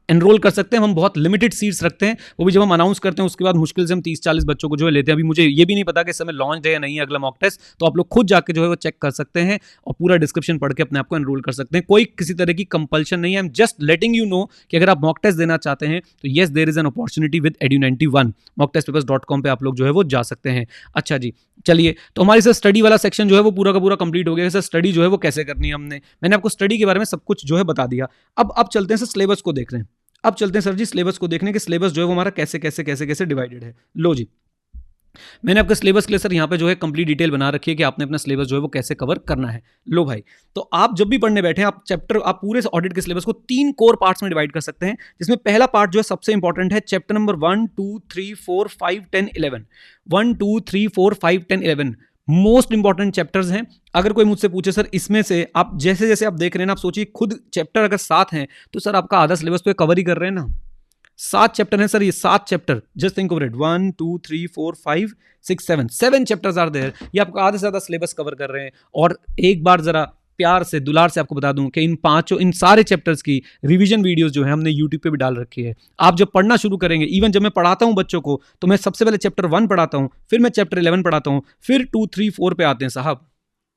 एनरोल कर सकते हैं। हम बहुत लिमिटेड सीट्स रखते हैं, वो भी जब हम अनाउंस करते हैं उसके बाद मुश्किल से हम 30-40 बच्चों को जो है लेते हैं। अभी मुझे ये भी नहीं पता कि इस समय लॉन्च है या नहीं है अगला मॉक टेस्ट, तो आप लोग खुद जाके जो है वो चेक कर सकते हैं और पूरा डिस्क्रिप्शन पढ़ के अपने आप को एनरोल कर सकते हैं। कोई किसी तरह की कंपल्शन नहीं है, I am just letting you know कि अगर आप मॉक टेस्ट देना चाहते हैं तो yes there is an opportunity with edu91, mocktestpapers.com पे आप लोग जो है वो जा सकते हैं। अच्छा जी, चलिए, तो हमारी सर स्टडी वाला सेक्शन जो है वो पूरा का पूरा कंप्लीट हो गया। सर स्टडी जो है वो कैसे करनी है, मैंने आपको स्टडी के बारे में सब कुछ जो है बता दिया। अब चलते हैं सर सिलेबस को देख रहे हैं। अब चलते हैं सर जी सिलेबस को देखने के, सिलेबस जो है वो हमारा कैसे कैसे कैसे कैसे डिवाइडेड है। लो जी, मैंने आपके सिलेबस के लिए सर यहाँ पे जो है कंप्लीट डिटेल बना रखी है कि आपने अपना सिलेबस जो है वो कैसे कवर करना है। लो भाई, तो आप जब भी पढ़ने बैठे हैं आप पूरे ऑडिट के सिलेबस को 3 कोर पार्ट्स में डिवाइड कर सकते हैं, जिसमें पहला पार्ट जो है सबसे इंपॉर्टेंट है, chapter number 1, 2, 3, 4, 5, 10, 11। 1, 2, 3, 4, 5, 10, 11 most important chapters हैं। अगर कोई मुझसे पूछे सर इसमें से आप जैसे जैसे आप देख रहे हैं ना, आप सोचिए खुद चैप्टर अगर 7 हैं तो सर आपका आधा सिलेबस तो कवर ही कर रहे हैं ना। 7 चैप्टर हैं सर, ये 7 chapter, just think of it, 1, 2, 3, 4, 5, 6, 7 chapters are there. ये आपका आधे से ज्यादा सिलेबस कवर कर रहे हैं। और एक बार जरा प्यार से दुलार से आपको बता दूं कि इन सारे चैप्टर्स की रिवीजन वीडियोस जो है हमने यूट्यूब पे भी डाल रखी है। आप जब पढ़ना शुरू करेंगे, इवन जब मैं पढ़ाता हूं बच्चों को, तो मैं सबसे पहले चैप्टर 1 पढ़ाता हूं, फिर मैं चैप्टर 11 पढ़ाता हूं, फिर 2, 3, 4 पे आते हैं साहब,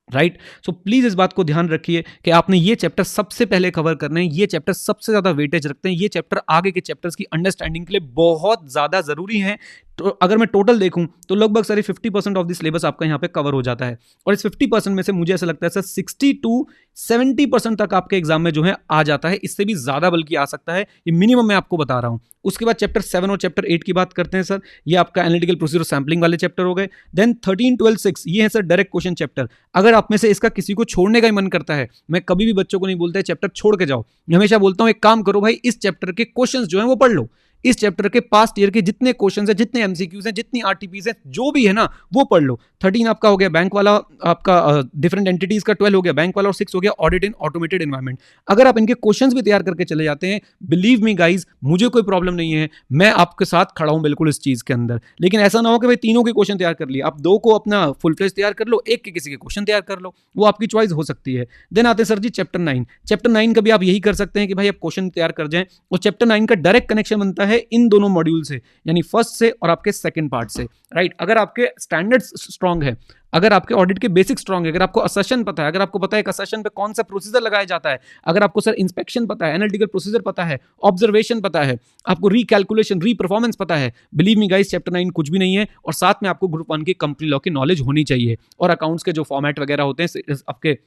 राइट। सो प्लीज इस बात को ध्यान रखिए कि आपने ये चैप्टर सबसे पहले कवर करने हैं। ये चैप्टर सबसे ज्यादा वेटेज रखते हैं। ये चैप्टर आगे के चैप्टर्स की अंडरस्टैंडिंग के लिए बहुत ज्यादा जरूरी है। तो अगर मैं टोटल देखूं तो लगभग सारी 50% ऑफ द सिलेबस आपका यहाँ पे कवर हो जाता है। और इस 50% में से मुझे ऐसा लगता है सर 60 to 70% तक आपके एग्जाम में जो है आ जाता है। इससे भी ज्यादा बल्कि आ सकता है, ये मिनिमम मैं आपको बता रहा हूं। उसके बाद चैप्टर 7 और चैप्टर 8 की बात करते हैं सर। ये आपका एनालिटिकल प्रोसीजर सैम्पलिंग वाले चैप्टर हो गए। देन 13, 12, 6 ये है सर डायरेक्ट क्वेश्चन चैप्टर। अगर आप में से इसका किसी को छोड़ने का ही मन करता है, मैं कभी भी बच्चों को नहीं बोलता है चैप्टर छोड़ के जाओ। मैं हमेशा बोलता हूं एक काम करो भाई, इस चैप्टर के क्वेश्चंस जो है वो पढ़ लो। इस चैप्टर के पास्ट ईयर के जितने क्वेश्चंस हैं, जितने एमसीक्यूज हैं, जितनी आरटीपीज हैं, जो भी है ना वो पढ़ लो। 13 आपका हो गया बैंक वाला, आपका डिफरेंट एंटिटीज का 12 हो गया बैंक वाला, और 6 हो गया ऑडिट इन ऑटोमेटेड एनवायरनमेंट। अगर आप इनके क्वेश्चंस भी तैयार करके चले जाते हैं, बिलीव मी गाइज, मुझे कोई प्रॉब्लम नहीं है, मैं आपके साथ खड़ा हूं बिल्कुल इस चीज के अंदर। लेकिन ऐसा ना हो कि भाई तीनों के क्वेश्चन तैयार कर लिए, आप 2 को अपना फुल फ्लेज तैयार कर लो, एक के किसी के क्वेश्चन तैयार कर लो, वो आपकी चॉइस हो सकती है। देन आते हैं सर जी चैप्टर 9। चैप्टर 9 का भी आप यही कर सकते हैं कि भाई आप क्वेश्चन तैयार कर जाएं, और चैप्टर 9 का डायरेक्ट कनेक्शन बनता है इन दोनों मॉड्यूल से, यानी फर्स्ट से और आपके सेकंड पार्ट से, राइट। अगर आपके स्टैंडर्ड्स स्ट्रांग है, अगर आपके ऑडिट के बेसिक स्ट्रांग है, अगर आपको असेशन पता है, अगर आपको पता है एक असेशन पे कौन सा प्रोसीजर लगाया जाता है, अगर आपको सर इंस्पेक्शन पता है, एनालिटिकल प्रोसीजर पता है, ऑब्जर्वेशन पता है, आपको रीकैलकुलेशन, रीपरफॉर्मेंस पता है, बिलीव मी गाइस चैप्टर 9 कुछ भी नहीं है। और साथ में आपको ग्रुप 1 की कंपनी लॉ की नॉलेज होनी चाहिए, और अकाउंट्स के जो फॉर्मेट वगैरह होते हैं आपके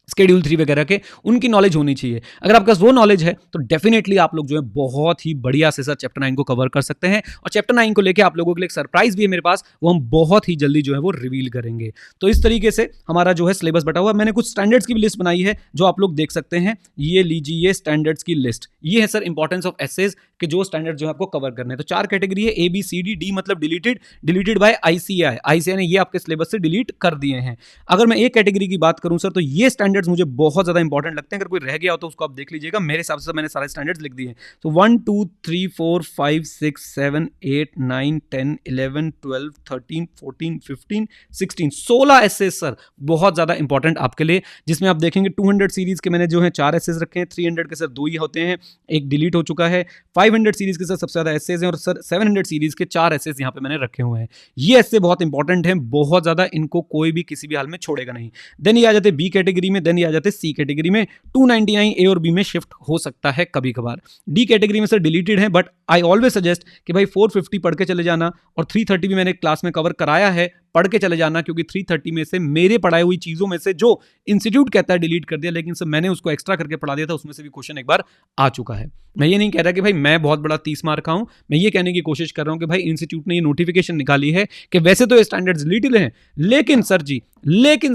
स्केड्यूल 3 वगैरह के, उनकी नॉलेज होनी चाहिए। अगर आपका वो नॉलेज है तो डेफिनेटली आप लोग जो है बहुत ही बढ़िया से सर चैप्टर 9 को कवर कर सकते हैं। और चैप्टर 9 को लेके आप लोगों के लिए एक सरप्राइज भी है मेरे पास, वो हम बहुत ही जल्दी जो है वो रिवील करेंगे। तो इस तरीके से हमारा जो है सिलेबस बटा हुआ है। मैंने कुछ स्टैंडर्ड्स की भी लिस्ट बनाई है जो आप लोग देख सकते हैं। ये लीजिए स्टैंडर्ड्स की लिस्ट, ये है सर इंपॉर्टेंस ऑफ एसेज के जो स्टैंडर्ड जो है आपको कवर करने हैं। तो 4 कैटेगरी है, A B C D. D मतलब डिलीटेड बाय आईसीएआई, आईसीएआई ने ये आपके सिलेबस से डिलीट कर दिए हैं। अगर मैं एक कैटेगरी की बात करूं सर, तो ये स्टैंडर्ड्स मुझे बहुत ज्यादा इंपॉर्टेंट लगते हैं। अगर कोई रह गया हो तो उसको आप देख लीजिएगा, मेरे हिसाब से मैंने सारे स्टैंडर्ड्स लिख दिए हैं। तो 1, 2, 3, 4, 5, 6, 7, 8, 9, 10, 11, 12, 13, 14, 15, 16, 16 एसेज सर बहुत ज्यादा इंपॉर्टेंट आपके लिए, जिसमें आप देखेंगे 200 सीरीज के मैंने जो है 4 एसेज रखे हैं, 300 के सर 2 ही होते हैं, एक डिलीट हो चुका है। 500 सीरीज के सर सबसे ज्यादा एसेज हैं, और सर 700 सीरीज के 4 एसेज यहाँ पे मैंने रखे हुए हैं। ये एसे बहुत इंपॉर्टेंट हैं, बहुत ज्यादा, इनको कोई भी किसी भी हाल में छोड़ेगा नहीं। देन ये आ जाते बी कैटेगरी में, देन ये आ जाते सी कैटेगरी में। 299 ए और बी में शिफ्ट हो सकता है कभी कभार। डी कैटेगरी में सर डिलीटेड है, बट आई ऑलवेज सजेस्ट कि भाई 450 पढ़ के चले जाना, और 330 भी मैंने क्लास में कवर कराया है, पढ़ के चले जाना, क्योंकि 330 में से मेरे पढ़ाई हुई चीजों में से जो इंस्टीट्यूट कहता है डिलीट कर दिया, लेकिन सर मैंने उसको एक्स्ट्रा करके पढ़ा दिया था, उसमें से भी क्वेश्चन एक बार आ चुका है। मैं ये नहीं कह रहा कि भाई मैं बहुत बड़ा 30 मार्क का हूं, मैं ये कहने की कोशिश कर रहा हूं कि भाई इंस्टीट्यूट ने ये नोटिफिकेशन निकाली है कि वैसे तो ये स्टैंडर्ड्स डिलीटेड हैं, लेकिन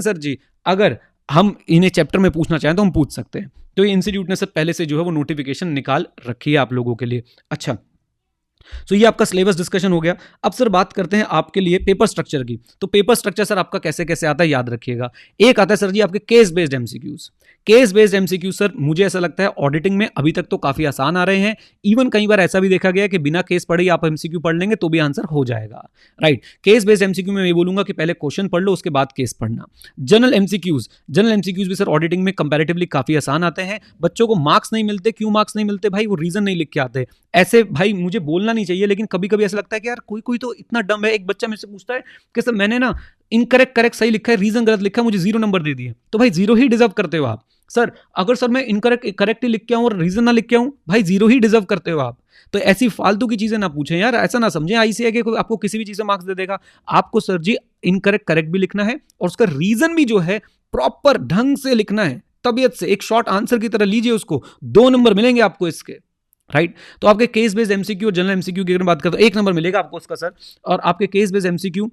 सर जी अगर हम इन्हें चैप्टर में पूछना चाहें तो हम पूछ सकते हैं। तो ये इंस्टीट्यूट ने सर पहले से जो है वो नोटिफिकेशन निकाल रखी है आप लोगों के लिए। अच्छा, सो ये आपका सिलेबस डिस्कशन हो गया। अब सर बात करते हैं आपके लिए पेपर स्ट्रक्चर की। तो पेपर स्ट्रक्चर सर आपका कैसे कैसे आता है याद रखिएगा। एक आता है सर जी आपके case based MCQs. Case based MCQ sir मुझे ऐसा लगता है ऑडिटिंग में अभी तक तो काफी आसान आ रहे हैं। इवन कई बार ऐसा भी देखा गया कि बिना केस पढ़े आप एमसीक्यू पढ़ लेंगे तो भी आंसर हो जाएगा, राइट। केस बेस्ड एमसीक्यू में मैं बोलूंगा कि पहले क्वेश्चन पढ़ लो उसके बाद केस पढ़ना। जनरल एमसीक्यूज भी सर ऑडिटिंग में कंपैरेटिवली काफी आसान आते हैं। बच्चों को मार्क्स नहीं मिलते, क्यों मार्क्स नहीं मिलते भाई? वो रीजन नहीं लिख के आते। ऐसे भाई मुझे बोलना नहीं चाहिए लेकिन कभी कभी ऐसा लगता है कि यार कोई कोई तो इतना डम है। एक बच्चा मेरे से पूछता है कि सर मैंने ना इनकरेक्ट करेक्ट सही लिखा है, रीजन गलत लिखा है, मुझे 0 नंबर दे दिए। तो भाई 0 ही डिजर्व करते हो आप। सर अगर सर मैं इनकरेक्ट करेक्ट ही लिख के आऊं और रीजन ना लिख के आऊं, भाई 0 ही डिजर्व करते हो आप। तो ऐसी फालतू की चीजें ना पूछें यार, ऐसा ना समझें आईसीएआई के कोई आपको किसी भी चीज से मार्क्स दे देगा। आपको सर जी इनकरेक्ट करेक्ट भी लिखना है और उसका रीजन भी जो है प्रॉपर ढंग से लिखना है, तबीयत से। एक शॉर्ट आंसर की तरह लीजिए उसको, 2 नंबर मिलेंगे आपको इसके, राइट। तो आपके केस बेस्ड एमसीक्यू और जनरल एमसीक्यू की अगर बात करें तो 1 नंबर मिलेगा आपको उसका सर। और आपके case based MCQ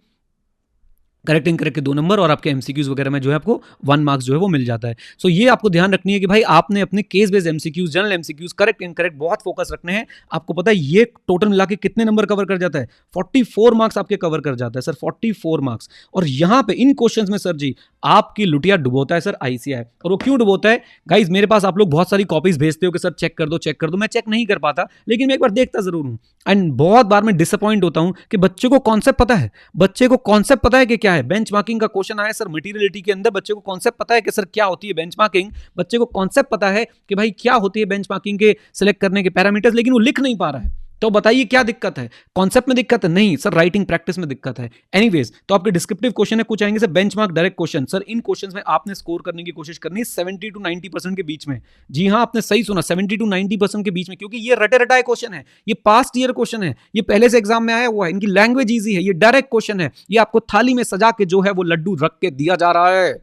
correct incorrect के 2 नंबर और आपके एमसीक्यूज वगैरह में जो है आपको 1 मार्क्स जो है वो मिल जाता है। सो ये आपको ध्यान रखनी है कि भाई आपने अपने case based MCQs, general MCQs, correct incorrect बहुत फोकस रखने हैं। आपको पता है ये टोटल मिला के कितने नंबर कवर कर जाता है? 44 मार्क्स आपके कवर कर जाता है सर, 44 मार्क्स। और यहां पे इन क्वेश्चंस में सर जी आपकी लुटिया डुबोता है सर आईसीएआई। और वो क्यों डुबोता है गाइज? मेरे पास आप लोग बहुत सारी कॉपीज भेजते हो कि सर चेक कर दो चेक कर दो, मैं चेक नहीं कर पाता लेकिन मैं एक बार देखता जरूर हूं। एंड बहुत बार मैं डिसअपॉइंट होता हूं कि बच्चे को कॉन्सेप्ट पता है, बच्चे को कॉन्सेप्ट पता है कि क्या है बेंचमार्किंग का क्वेश्चन आया सर मटेरियलिटी के अंदर, बच्चे को कॉन्सेप्ट पता है कि सर क्या होती है बेंचमार्किंग, बच्चे को कॉन्सेप्ट पता है कि भाई क्या होती है बेंचमार्किंग के सिलेक्ट करने के पैरामीटर्स, लेकिन वो लिख नहीं पा रहा है। तो बताइए क्या दिक्कत है? कॉन्सेप्ट में दिक्कत है? नहीं सर, राइटिंग प्रैक्टिस में दिक्कत है। एनीवेज, तो आपके डिस्क्रिप्टिव क्वेश्चन है, कुछ आएंगे sir benchmark direct question. Sir इन क्वेश्चंस में आपने स्कोर करने की कोशिश करनी है 70 to 90% के बीच में। जी हाँ, आपने सही सुना, 70 to 90% के बीच में, क्योंकि ये रटे रटाए क्वेश्चन है, ये पास्ट ईयर क्वेश्चन है, ये पहले से एग्जाम में आया हुआ है, इनकी लैंग्वेज ईजी है, ये डायरेक्ट क्वेश्चन है, ये आपको थाली में सजा के जो है वो लड्डू रख के दिया जा रहा है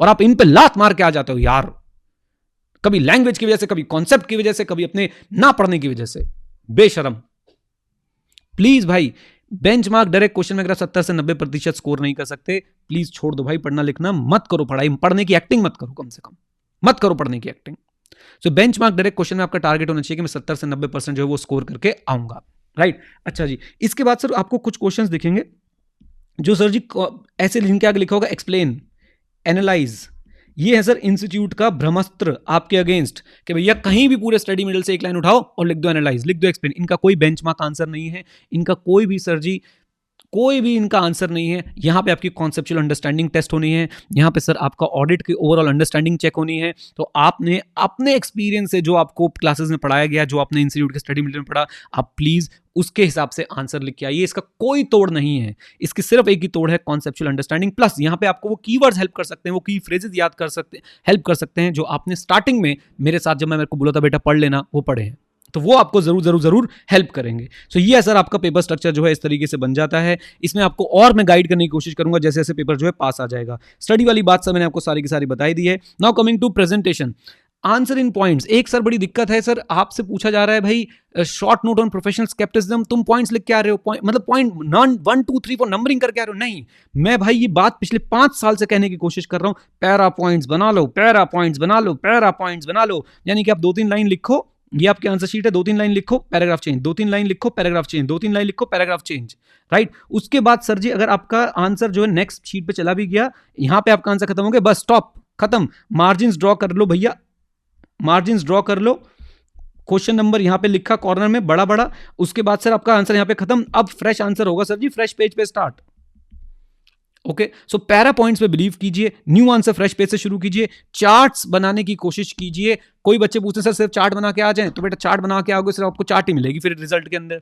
और आप इन पे लात मार के आ जाते हो यार, कभी लैंग्वेज की वजह से, कभी कॉन्सेप्ट की वजह से, कभी अपने ना पढ़ने की वजह से। बेशरम। प्लीज भाई, बेंचमार्क डायरेक्ट क्वेश्चन में अगर 70 से 90% स्कोर नहीं कर सकते, प्लीज छोड़ दो भाई, पढ़ना लिखना मत करो, पढ़ाई पढ़ने की एक्टिंग मत करो, कम से कम मत करो पढ़ने की एक्टिंग। सो बेंचमार्क डायरेक्ट क्वेश्चन में आपका टारगेट होना चाहिए कि मैं 70 से 90% जो है वो स्कोर करके आऊंगा, राइट। अच्छा जी, इसके बाद सर आपको कुछ क्वेश्चंस दिखेंगे जो सर जी ऐसे लिख के आगे लिखा होगा एक्सप्लेन, एनालाइज। ये है सर इंस्टीट्यूट का ब्रह्मास्त्र आपके अगेंस्ट कि भैया कहीं भी पूरे स्टडी मिडल से एक लाइन उठाओ और लिख दो एनालाइज, लिख दो एक्सप्लेन। इनका कोई बेंचमार्क आंसर नहीं है, इनका कोई भी सर जी कोई भी इनका आंसर नहीं है। यहाँ पे आपकी कॉन्सेप्चुअल अंडरस्टैंडिंग टेस्ट होनी है, यहाँ पे सर आपका ऑडिट की ओवरऑल अंडरस्टैंडिंग चेक होनी है। तो आपने अपने एक्सपीरियंस से जो आपको क्लासेस में पढ़ाया गया, जो आपने इंस्टीट्यूट के स्टडी मटेरियल में पढ़ा, आप प्लीज उसके हिसाब से आंसर लिख के आइए। इसका कोई तोड़ नहीं है, इसकी सिर्फ एक ही तोड़ है, कॉन्सेप्चुअल अंडरस्टैंडिंग। प्लस यहाँ पे आपको वो कीवर्ड्स हेल्प कर सकते हैं, वो की फ्रेजेस याद कर सकते, हेल्प कर सकते हैं, जो आपने स्टार्टिंग में मेरे साथ जब मैं मेरे को बोला था बेटा पढ़ लेना, वो पढ़े हैं, तो वो आपको जरूर जरूर जरूर हेल्प करेंगे। सो ये सर आपका पेपर स्ट्रक्चर जो है इस तरीके से बन जाता है। इसमें आपको और मैं गाइड करने की कोशिश करूंगा जैसे जैसे पेपर जो है पास आ जाएगा। स्टडी वाली बात सर मैंने आपको सारी की सारी बताई दी है। Now coming to presentation, answer in points. एक सर बड़ी दिक्कत है सर, आपसे पूछा जा रहा है भाई short note on professional scepticism, तुम पॉइंट्स लिख के आ रहे हो, मतलब पॉइंट 1 2 3 4 नंबरिंग करके आ रहे हो। नहीं, मैं भाई ये बात पिछले 5 साल से कहने की कोशिश कर रहा हूं, पैरा पॉइंट्स बना लो, पैरा पॉइंट्स बना लो, पैरा पॉइंट्स बना लो। यानी कि आप 2-3 लाइन लिखो, ये आपकी आंसर शीट है, 2-3 लाइन लिखो, पैराग्राफ चेंज, 2-3 लाइन लिखो, पैराग्राफ चेंज, 2-3 लाइन लिखो, पैराग्राफ चेंज, राइट। उसके बाद सर जी अगर आपका आंसर जो है नेक्स्ट शीट पे चला भी गया, यहां पे आपका आंसर खत्म हो गया, बस स्टॉप, खत्म। मार्जिन ड्रॉ कर लो भैया, मार्जिन ड्रॉ कर लो, क्वेश्चन नंबर यहां पे लिखा कॉर्नर में बड़ा बड़ा, उसके बाद सर आपका आंसर यहां पे खत्म। अब फ्रेश आंसर होगा सर जी, फ्रेश पेज पे स्टार्ट। ओके, सो पैरा पॉइंट्स पे बिलीव कीजिए, न्यू आंसर फ्रेश पेज से शुरू कीजिए, चार्ट्स बनाने की कोशिश कीजिए। कोई बच्चे पूछते हैं सर सिर्फ चार्ट बना के आ जाएं, तो बेटा चार्ट बना के आओगे सिर्फ आपको चार्ट ही मिलेगी फिर रिजल्ट के अंदर।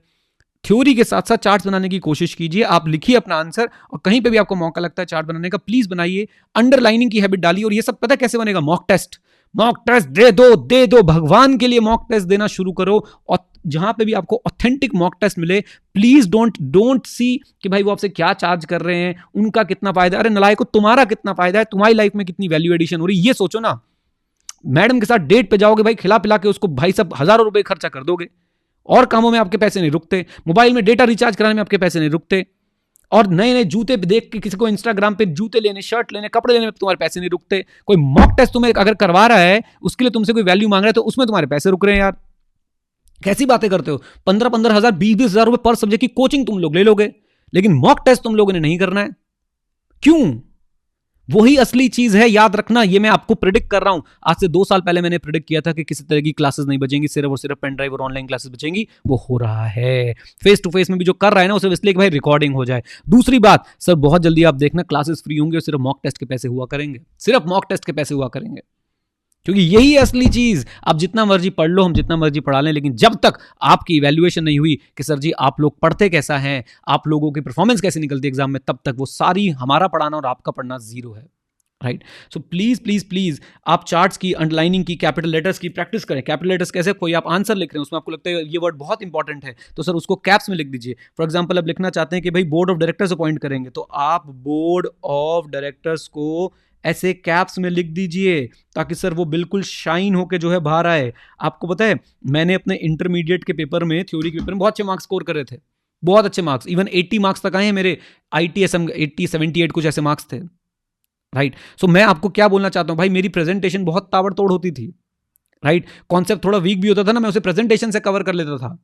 थ्योरी के साथ साथ चार्ट्स बनाने की कोशिश कीजिए। आप लिखिए अपना आंसर और कहीं पे भी आपको मौका लगता है चार्ट बनाने का, प्लीज बनाइए। अंडरलाइनिंग की हैबिट डालिए। और ये सब पता कैसे बनेगा? मॉक टेस्ट, मॉक टेस्ट दे दो भगवान के लिए, मॉक टेस्ट देना शुरू करो। और जहां पे भी आपको ऑथेंटिक मॉक टेस्ट मिले, प्लीज डोंट सी कि भाई वो आपसे क्या चार्ज कर रहे हैं, उनका कितना फायदा। अरे नलायक को, तुम्हारा कितना फायदा है, तुम्हारी लाइफ में कितनी वैल्यू एडिशन हो रही है, ये सोचो ना। मैडम के साथ डेट पे जाओगे भाई, खिला पिला के उसको भाई सब हजारों रुपए खर्चा कर दोगे, और कामों में आपके पैसे नहीं रुकते, मोबाइल में डेटा रिचार्ज कराने में आपके पैसे नहीं रुकते, और नए नए जूते देख के किसी को इंस्टाग्राम पे जूते लेने, शर्ट लेने, कपड़े लेने में तुम्हारे पैसे नहीं रुकते। कोई मॉक टेस्ट तुम्हें अगर करवा रहा है, उसके लिए तुमसे कोई वैल्यू मांग रहा है, तो उसमें तुम्हारे पैसे रुक रहे हैं यार। कैसी बातें करते हो? 15-15 हजार, 20-20 हजार रुपए पर सब्जेक्ट की कोचिंग तुम लोग ले लोगे, लेकिन मॉक टेस्ट तुम लोगों ने नहीं करना है। क्यों? वही असली चीज है, याद रखना। ये मैं आपको प्रिडिक्ट कर रहा हूं। आज से 2 साल पहले मैंने प्रिडिक्ट किया था कि किसी तरह की क्लासेस नहीं बचेंगी, सिर्फ और सिर्फ पेन ड्राइव और ऑनलाइन क्लासेस बचेंगी। वो हो रहा है। फेस टू फेस में भी जो कर रहा है ना, उसे इसलिए कि भाई रिकॉर्डिंग हो जाए। दूसरी बात सर, बहुत जल्दी आप देखना क्लासेस फ्री होंगे और सिर्फ मॉक टेस्ट के पैसे हुआ करेंगे, सिर्फ मॉक टेस्ट के पैसे हुआ करेंगे, क्योंकि यही है असली चीज। आप जितना मर्जी पढ़ लो, हम जितना मर्जी पढ़ा लें, लेकिन जब तक आपकी इवैल्यूएशन नहीं हुई कि सर जी आप लोग पढ़ते कैसा है, आप लोगों की परफॉर्मेंस कैसे निकलती है एग्जाम में, तब तक वो सारी हमारा पढ़ाना और आपका पढ़ना जीरो है। Right. So please please please आप चार्ट्स की, अंडरलाइनिंग की, कैपिटल लेटर्स की प्रैक्टिस करें। कैपिटल लेटर्स कैसे? कोई आप आंसर लिख रहे हैं, उसमें आपको लगता है ये वर्ड बहुत इंपॉर्टेंट है, तो सर उसको कैप्स में लिख दीजिए। फॉर एग्जांपल आप लिखना चाहते हैं कि भाई बोर्ड ऑफ डायरेक्टर्स अपॉइंट करेंगे, तो आप बोर्ड ऑफ डायरेक्टर्स को ऐसे कैप्स में लिख दीजिए, ताकि सर वो बिल्कुल शाइन होके जो है बाहर आए। आपको पता है, मैंने अपने इंटरमीडिएट के पेपर में, थ्योरी के पेपर में बहुत अच्छे मार्क्स स्कोर करे थे, बहुत अच्छे मार्क्स, इवन 80 मार्क्स तक आए हैं मेरे। ITSM 80-78 कुछ ऐसे मार्क्स थे। राइट। सो मैं आपको क्या बोलना चाहता हूं भाई, मेरी प्रेजेंटेशन बहुत ताबड़तोड़ होती थी। राइट। कॉन्सेप्ट थोड़ा वीक भी होता था ना, मैं उसे प्रेजेंटेशन से कवर कर लेता था।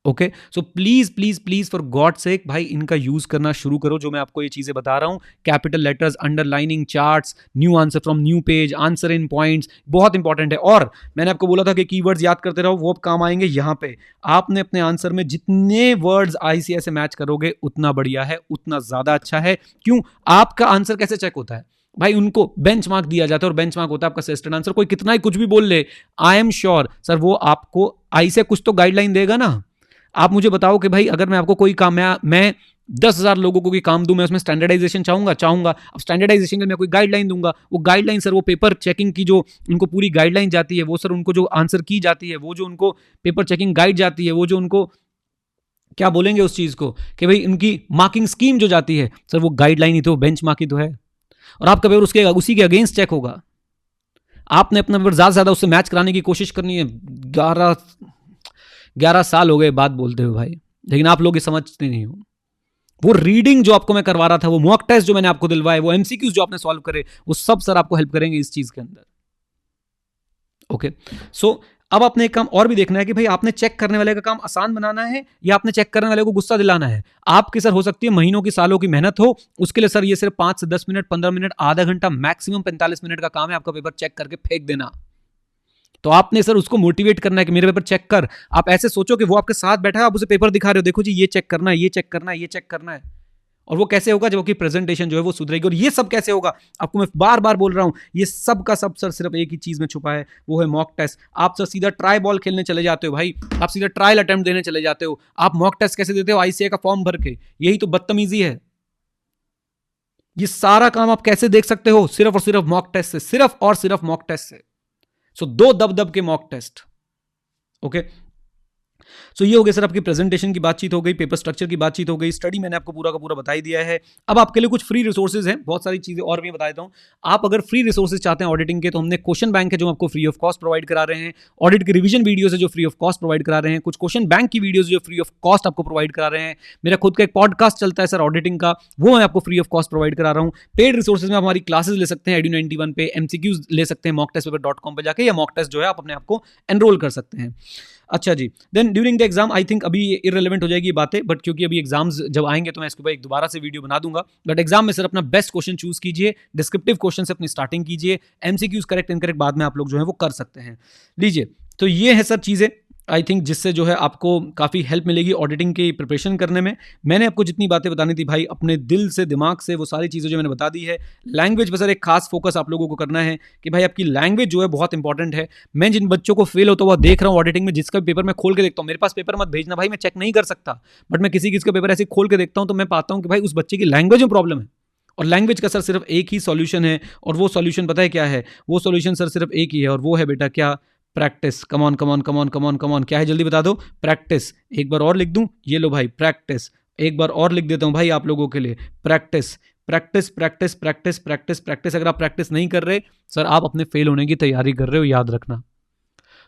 Okay. So please please please for God sake भाई, इनका यूज करना शुरू करो, जो मैं आपको ये चीजें बता रहा हूं। Capital letters, underlining, charts, new answer from new page, answer in points, बहुत इंपॉर्टेंट है। और मैंने आपको बोला था कि कीवर्ड्स याद करते रहो, वो अब काम आएंगे यहां पे। आपने अपने आंसर में जितने वर्ड्स ICS से मैच करोगे उतना बढ़िया है, उतना ज्यादा अच्छा है। क्यों? आपका आंसर कैसे चेक होता है भाई? उनको बेंचमार्क दिया जाता है, और बेंचमार्क होता है आपका सजेस्टेड आंसर। कोई कितना ही कुछ भी बोल ले, आई एम श्योर सर वो आपको आई से कुछ तो गाइडलाइन देगा ना। आप मुझे बताओ कि भाई अगर मैं आपको कोई काम, मैं 10,000 लोगों को कोई काम दूं, मैं उसमें स्टैंडर्डाइजेशन चाहूंगा। अब स्टैंडर्डाइजेशन के मैं कोई गाइडलाइन दूंगा, वो गाइडलाइन सर वो पेपर चेकिंग की जो उनको पूरी गाइडलाइन जाती है, वो सर उनको जो आंसर की जाती है, वो जो उनको पेपर चेकिंग गाइड जाती है, वो जो उनको क्या बोलेंगे उस चीज को कि भाई उनकी मार्किंग स्कीम जो जाती है, सर वो गाइडलाइन ही तो, बेंच मार्क ही तो है। और आपका पेपर उसके उसी के अगेंस्ट चेक होगा। आपने अपना पेपर ज्यादा से ज्यादा उससे मैच कराने की कोशिश करनी है। 11 साल हो गए बात बोलते हुए भाई, लेकिन आप लोग ये समझते नहीं हो। वो रीडिंग जो आपको मैं करवा रहा था, वो मॉक टेस्ट जो मैंने आपको दिलवाए, वो MCQs जो आपने सॉल्व करे, वो सब सर आपको हेल्प करेंगे इस चीज के अंदर। ओके। सो अब आपने एक काम और भी देखना है कि भाई आपने चेक करने वाले का काम आसान बनाना है या आपने चेक करने वाले को गुस्सा दिलाना है। आपकी सर हो सकती है महीनों की, सालों की मेहनत हो, उसके लिए सर ये सिर्फ 5 से 10 मिनट, 15 मिनट, आधा घंटा, मैक्सिमम 45 मिनट का काम है आपका पेपर चेक करके फेंक देना। तो आपने सर उसको मोटिवेट करना है कि मेरे पेपर चेक कर। आप ऐसे सोचो कि वो आपके साथ बैठा है, आप उसे पेपर दिखा रहे हो, देखो जी ये चेक करना है, ये चेक करना है, ये चेक करना है। और वो कैसे होगा? जब कि प्रेजेंटेशन जो है वो सुधरेगी। और ये सब कैसे होगा? आपको मैं बार बार बोल रहा हूं, ये सब का सब सर सिर्फ एक ही चीज में छुपा है, वो है मॉक टेस्ट। आप सर सीधा ट्राई बॉल खेलने चले जाते हो भाई, आप सीधा ट्रायल अटेम्प्ट देने चले जाते हो। आप मॉक टेस्ट कैसे देते हो? ICA का फॉर्म भर के। यही तो बदतमीजी है। ये सारा काम आप कैसे देख सकते हो? सिर्फ और सिर्फ मॉक टेस्ट से, सिर्फ और सिर्फ मॉक टेस्ट से। सो 2 दब के मॉक टेस्ट। ओके। सो ये हो गया सर आपकी प्रेजेंटेशन की बातचीत हो गई, पेपर स्ट्रक्चर की बातचीत हो गई, स्टडी मैंने आपको पूरा का पूरा बता ही दिया है। अब आपके लिए कुछ फ्री रिसोर्सेज हैं, बहुत सारी चीजें और भी बता देता हूं। आप अगर फ्री रिसोर्सेज चाहते हैं ऑडिटिंग के, तो हमने क्वेश्चन बैंक है जो आपको फ्री ऑफ कॉस्ट प्रोवाइड करा रहे हैं। ऑडिट की रिवीजन वीडियोज है जो फ्री ऑफ कॉस्ट प्रोवाइड करा रहे हैं। कुछ क्वेश्चन बैंक की वीडियोज जो फ्री ऑफ कॉस्ट आपको प्रोवाइड करा रहे हैं। मेरा खुद का एक पॉडकास्ट चलता है सर ऑडिटिंग का, वो मैं आपको फ्री ऑफ कॉस्ट प्रोवाइड करा रहा हूँ। पेड रिसोर्सेज में आप हमारी क्लासेस ले सकते हैं edu91 पे, MCQs ले सकते हैं mocktestpaper.com पे जाके, या मॉक टेस्ट जो है आप अपने आप को एनरोल कर सकते हैं। अच्छा जी, then during the exam, I think अभी इररिलेवेंट हो जाएगी ये बातें, बट क्योंकि अभी एग्जाम्स जब आएंगे तो मैं इसके ऊपर एक दोबारा से वीडियो बना दूंगा। बट एग्जाम में सर अपना बेस्ट क्वेश्चन चूज कीजिए, डिस्क्रिप्टिव क्वेश्चन से अपनी स्टार्टिंग कीजिए, MCQs करेक्ट इनकरेक्ट बाद में आप लोग जो है वो कर सकते हैं। लीजिए, तो ये है सर चीज़ें आई थिंक जिससे जो है आपको काफ़ी हेल्प मिलेगी ऑडिटिंग की प्रिपरेशन करने में। मैंने आपको जितनी बातें बतानी थी भाई, अपने दिल से, दिमाग से, वो सारी चीज़ें जो मैंने बता दी है। लैंग्वेज पर सर एक खास फोकस आप लोगों को करना है कि भाई आपकी लैंग्वेज जो है बहुत इंपॉर्टेंट है। मैं जिन बच्चों को फेल होता हुआ देख रहा हूँ ऑडिटिंग में, जिसका पेपर मैं खोल के देखता हूँ, मेरे पास पेपर मत भेजना भाई, मैं चेक नहीं कर सकता, बट मैं किसी का पेपर ऐसे खोल के देखता हूँ तो मैं पाता हूँ कि भाई उस बच्चे की लैंग्वेज में प्रॉब्लम है। और लैंग्वेज का सर सिर्फ एक ही सॉल्यूशन है, और वो सॉल्यूशन पता है क्या है? वो सॉल्यूशन सर सिर्फ एक ही है, और वो है बेटा क्या? Practice. Come on come on come on come on come on, क्या है जल्दी बता दो? प्रैक्टिस। एक बार और लिख दूं? ये लो भाई, प्रैक्टिस। एक बार और लिख देता हूं भाई आप लोगों के लिए, practice practice practice practice practice practice. अगर आप प्रैक्टिस नहीं कर रहे सर, आप अपने फेल होने की तैयारी कर रहे हो, याद रखना।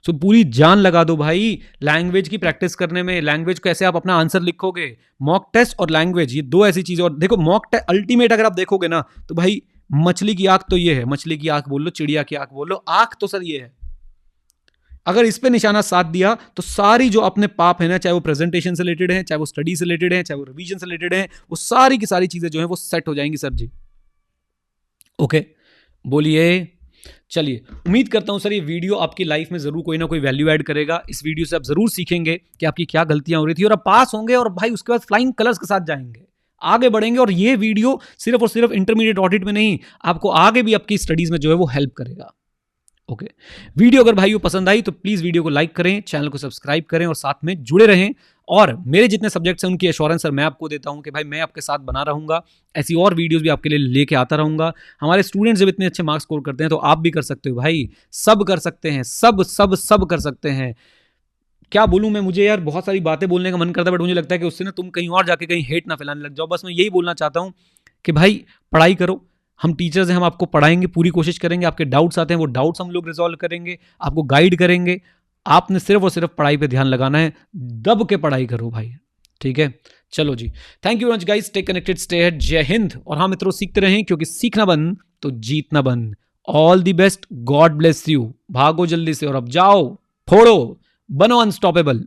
सो पूरी जान लगा दो भाई लैंग्वेज की प्रैक्टिस करने में। लैंग्वेज को ऐसे आप अपना आंसर लिखोगे, मॉक टेस्ट और लैंग्वेज, ये दो ऐसी चीजें। और देखो मॉक टेस्ट अल्टीमेट अगर आप देखोगे ना, तो भाई मछली की आंख तो ये है, मछली की आंख बोल लो, चिड़िया की आंख बोल लो, आंख तो सर ये है। अगर इस पे निशाना साथ दिया तो सारी जो अपने पाप है ना, चाहे वो प्रेजेंटेशन से रिलेटेड है, चाहे वो स्टडी से रिलेटेड है, चाहे वो रिवीजन से रिलेटेड है, वो सारी की सारी चीजें जो है वो सेट हो जाएंगी सर जी। ओके, बोलिए। चलिए, उम्मीद करता हूं सर ये वीडियो आपकी लाइफ में जरूर कोई ना कोई वैल्यू ऐड करेगा। इस वीडियो से आप जरूर सीखेंगे कि आपकी क्या गलतियां हो रही थी और आप पास होंगे और भाई उसके बाद फ्लाइंग कलर्स के साथ जाएंगे, आगे बढ़ेंगे। और ये वीडियो सिर्फ और सिर्फ इंटरमीडिएट ऑडिट में नहीं, आपको आगे भी आपकी स्टडीज में जो है वो हेल्प करेगा। ओके, वीडियो अगर भाइयों पसंद आई तो प्लीज वीडियो को लाइक करें, चैनल को सब्सक्राइब करें और साथ में जुड़े रहें। और मेरे जितने सब्जेक्ट्स हैं उनकी एश्योरेंस सर मैं आपको देता हूं कि भाई मैं आपके साथ बना रहूंगा, ऐसी और वीडियोस भी आपके लिए लेके आता रहूंगा। हमारे स्टूडेंट्स जब इतने अच्छे मार्क्स स्कोर करते हैं तो आप भी कर सकते हो भाई, सब कर सकते हैं, सब सब सब कर सकते हैं। क्या बोलूं मैं, मुझे यार बहुत सारी बातें बोलने का मन करता है, बट मुझे लगता है कि उससे ना तुम कहीं और जाके कहीं हेट ना फैलाने लग जाओ। बस मैं यही बोलना चाहता हूं कि भाई पढ़ाई करो, हम टीचर्स हैं, हम आपको पढ़ाएंगे, पूरी कोशिश करेंगे, आपके डाउट्स आते हैं वो डाउट्स हम लोग रिजॉल्व करेंगे, आपको गाइड करेंगे। आपने सिर्फ और सिर्फ पढ़ाई पे ध्यान लगाना है, दब के पढ़ाई करो भाई, ठीक है। चलो जी, thank you much guys, stay connected, stay head, Jai Hind. और हाँ मित्रों, सीखते रहें क्योंकि सीखना बन तो जीतना बन। All the best, God bless you. भागो जल्दी से और अब जाओ, फोड़ो, बनो अनस्टॉपेबल।